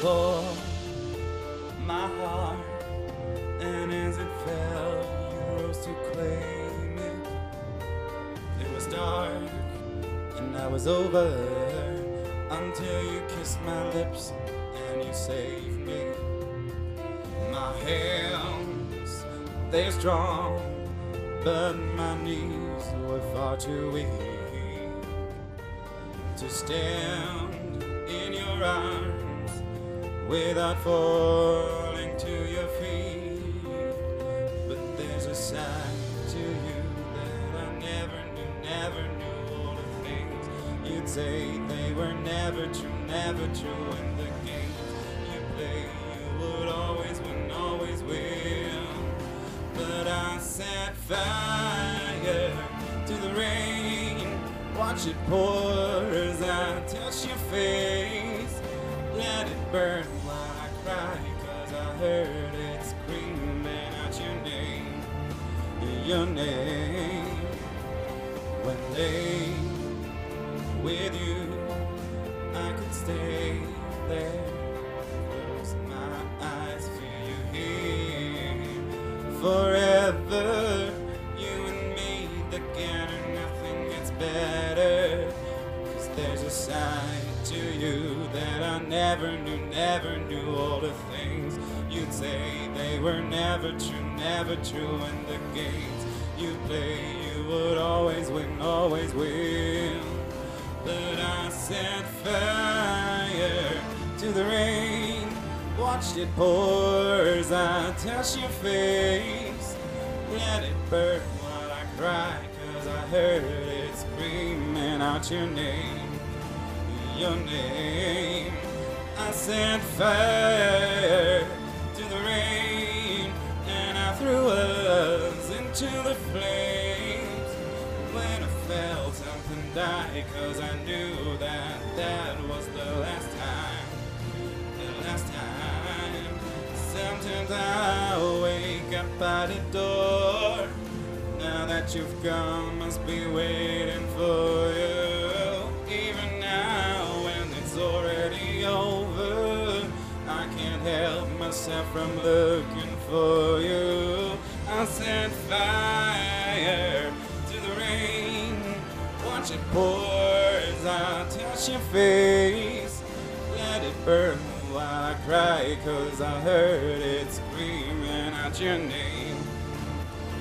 for my heart, and as it fell, you rose to claim it. It was dark, and I was over, until you kissed my lips, and you saved me. My hands, they're strong, but my knees were far too weak to stand in your arms without falling to your feet. But there's a side to you that I never knew all the things you'd say they were never true, and the games you play, you would always win, always win. But I set fire to the rain, watch it pour as I touch your face. Let it burn while I cry, 'cause I heard it screaming out your name, your name. When late with you, I could stay there, close my eyes, feel you here forever. You and me together, nothing gets better, 'cause there's a side to you that I never knew all the things you'd say they were never true, and the games you play, you would always win, always win. But I set fire to the rain, watched it pour as I touch your face. Let it burn while I cry, 'cause I heard it screaming out your name, your name. I set fire to the rain, and I threw us into the flames. When I felt something die, 'cause I knew that that was the last time, the last time. Sometimes I wake up by the door, now that you've gone, must be waiting for you. Even now when it's already over, I can't help myself from looking for you. I set fire to the rain, watch it pour as I touch your face. Let it burn while I cry, 'cause I heard it screaming out your name,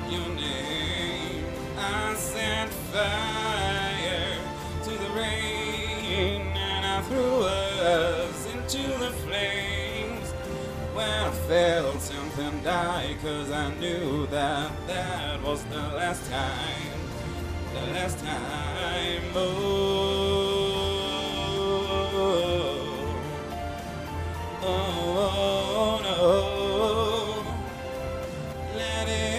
your name. I set fire to the rain, and I threw us into the flames. When I felt something die, 'cause I knew that that was the last time, the last time. Oh, no, let it